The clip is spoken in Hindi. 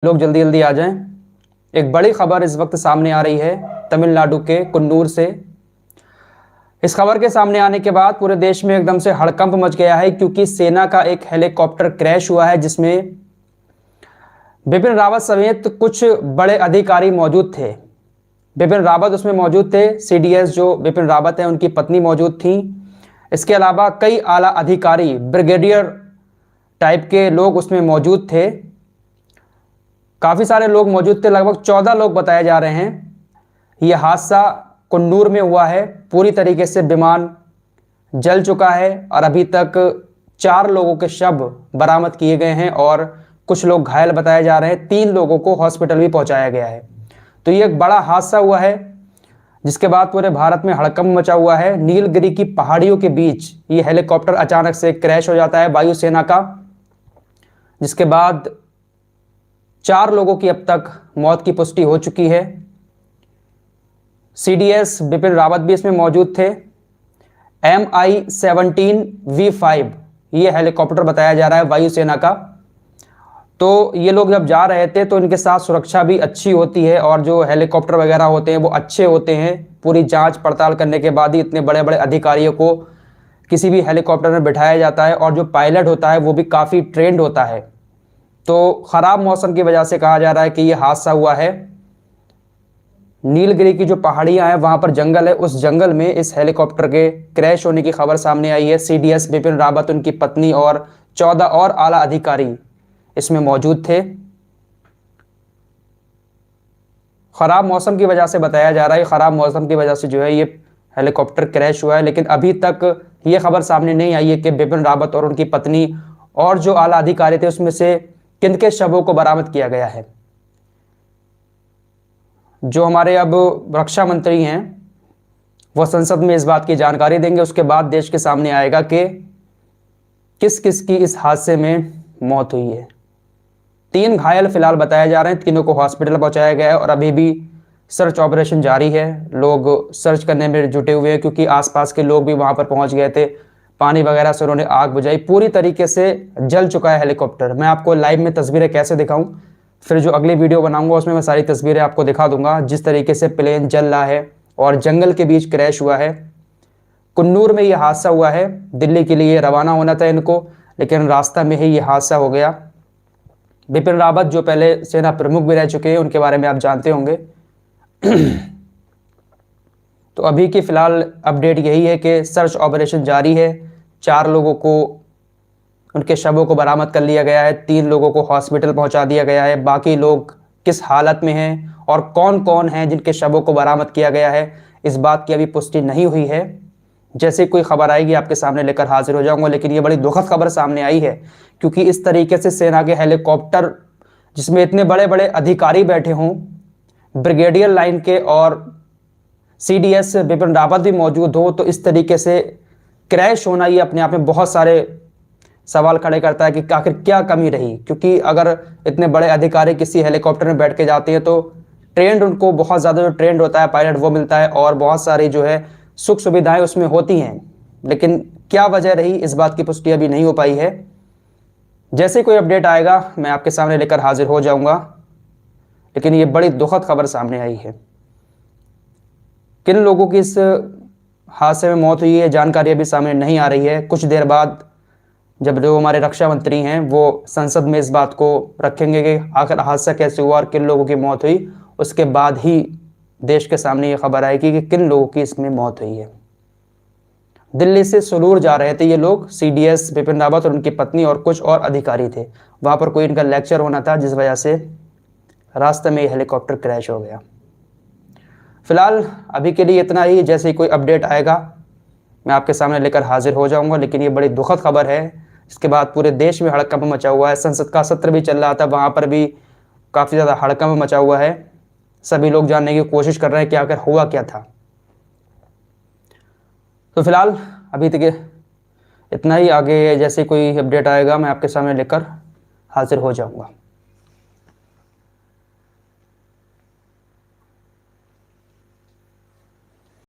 लोग जल्दी जल्दी आ जाएं। एक बड़ी खबर इस वक्त सामने आ रही है तमिलनाडु के कुन्नूर से। इस खबर के सामने आने के बाद पूरे देश में एकदम से हड़कंप मच गया है, क्योंकि सेना का एक हेलीकॉप्टर क्रैश हुआ है जिसमें बिपिन रावत समेत कुछ बड़े अधिकारी मौजूद थे। बिपिन रावत उसमें मौजूद थे, सीडीएस जो बिपिन रावत है उनकी पत्नी मौजूद थी। इसके अलावा कई आला अधिकारी, ब्रिगेडियर टाइप के लोग उसमें मौजूद थे। काफ़ी सारे लोग मौजूद थे, लगभग 14 लोग बताए जा रहे हैं। यह हादसा कुन्नूर में हुआ है। पूरी तरीके से विमान जल चुका है और अभी तक 4 लोगों के शव बरामद किए गए हैं और कुछ लोग घायल बताए जा रहे हैं। 3 लोगों को हॉस्पिटल भी पहुंचाया गया है। तो ये एक बड़ा हादसा हुआ है जिसके बाद पूरे भारत में हड़कंप मचा हुआ है। नीलगिरी की पहाड़ियों के बीच ये हेलीकॉप्टर अचानक से क्रैश हो जाता है वायुसेना का, जिसके बाद 4 लोगों की अब तक मौत की पुष्टि हो चुकी है। सीडीएस बिपिन रावत भी इसमें मौजूद थे। MI-17V5 ये हेलीकॉप्टर बताया जा रहा है वायुसेना का। तो ये लोग जब जा रहे थे तो इनके साथ सुरक्षा भी अच्छी होती है और जो हेलीकॉप्टर वगैरह होते हैं वो अच्छे होते हैं। पूरी जांच पड़ताल करने के बाद ही इतने बड़े बड़े अधिकारियों को किसी भी हेलीकॉप्टर में बिठाया जाता है और जो पायलट होता है वो भी काफ़ी ट्रेंड होता है। तो ख़राब मौसम की वजह से कहा जा रहा है कि ये हादसा हुआ है। नीलगिरी की जो पहाड़ियां हैं वहां पर जंगल है, उस जंगल में इस हेलीकॉप्टर के क्रैश होने की खबर सामने आई है। सीडीएस बिपिन रावत, उनकी पत्नी और 14 और आला अधिकारी इसमें मौजूद थे। खराब मौसम की वजह से बताया जा रहा है, खराब मौसम की वजह से जो है ये हेलीकॉप्टर क्रैश हुआ है। लेकिन अभी तक ये खबर सामने नहीं आई है कि बिपिन रावत और उनकी पत्नी और जो आला अधिकारी थे उसमें से किनके शवों को बरामद किया गया है। जो हमारे अब रक्षा मंत्री हैं वो संसद में इस बात की जानकारी देंगे, उसके बाद देश के सामने आएगा कि किस किस की इस हादसे में मौत हुई है। 3 घायल फिलहाल बताए जा रहे हैं, तीनों को हॉस्पिटल पहुंचाया गया है और अभी भी सर्च ऑपरेशन जारी है। लोग सर्च करने में जुटे हुए हैं क्योंकि आसपास के लोग भी वहां पर पहुंच गए थे। पानी वगैरह से उन्होंने आग बुझाई। पूरी तरीके से जल चुका है हेलीकॉप्टर। मैं आपको लाइव में तस्वीरें कैसे दिखाऊं, फिर जो अगली वीडियो बनाऊंगा उसमें मैं सारी तस्वीरें आपको दिखा दूंगा जिस तरीके से प्लेन जल रहा है और जंगल के बीच क्रैश हुआ है। कुन्नूर में यह हादसा हुआ है। दिल्ली के लिए रवाना होना था इनको, लेकिन रास्ता में ही यह हादसा हो गया। बिपिन रावत जो पहले सेना प्रमुख भी रह चुके हैं, उनके बारे में आप जानते होंगे। तो अभी की फिलहाल अपडेट यही है कि सर्च ऑपरेशन जारी है। 4 लोगों को, उनके शवों को बरामद कर लिया गया है। 3 लोगों को हॉस्पिटल पहुंचा दिया गया है। बाकी लोग किस हालत में हैं और कौन कौन हैं जिनके शवों को बरामद किया गया है, इस बात की अभी पुष्टि नहीं हुई है। जैसे कोई खबर आएगी आपके सामने लेकर हाजिर हो जाऊंगा। लेकिन ये बड़ी दुखद खबर सामने आई है क्योंकि इस तरीके से सेना के हेलीकॉप्टर जिसमें इतने बड़े बड़े अधिकारी बैठे हों, ब्रिगेडियर लाइन के और सीडीएस बिपिन रावत भी मौजूद हो, तो इस तरीके से क्रैश होना ये अपने आप में बहुत सारे सवाल खड़े करता है कि आखिर क्या कमी रही। क्योंकि अगर इतने बड़े अधिकारी किसी हेलीकॉप्टर में बैठ के जाते हैं तो ट्रेंड, उनको बहुत ज़्यादा जो ट्रेंड होता है पायलट वो मिलता है और बहुत सारी जो है सुख सुविधाएं उसमें होती हैं। लेकिन क्या वजह रही, इस बात की पुष्टि अभी नहीं हो पाई है। जैसे कोई अपडेट आएगा मैं आपके सामने लेकर हाजिर हो जाऊंगा। लेकिन ये बड़ी दुखद खबर सामने आई है। किन लोगों की इस हादसे में मौत हुई है जानकारी अभी सामने नहीं आ रही है। कुछ देर बाद जब जो हमारे रक्षा मंत्री हैं वो संसद में इस बात को रखेंगे कि आखिर हादसा कैसे हुआ और किन लोगों की मौत हुई, उसके बाद ही देश के सामने ये खबर आएगी कि किन लोगों की इसमें मौत हुई है। दिल्ली से सुलूर जा रहे थे ये लोग, सीडीएस बिपिन रावत और उनकी पत्नी और कुछ और अधिकारी थे। वहाँ पर कोई इनका लेक्चर होना था जिस वजह से रास्ते में ये हेलीकॉप्टर क्रैश हो गया। फिलहाल अभी के लिए इतना ही। जैसे ही कोई अपडेट आएगा मैं आपके सामने लेकर हाजिर हो जाऊंगा। लेकिन ये बड़ी दुखद खबर है। इसके बाद पूरे देश में हड़कंप मचा हुआ है। संसद का सत्र भी चल रहा था, वहाँ पर भी काफ़ी ज़्यादा हड़कंप मचा हुआ है। सभी लोग जानने की कोशिश कर रहे हैं कि आखिर हुआ क्या था। तो फिलहाल अभी तक इतना ही। आगे जैसे कोई अपडेट आएगा मैं आपके सामने लेकर हाजिर हो जाऊंगा।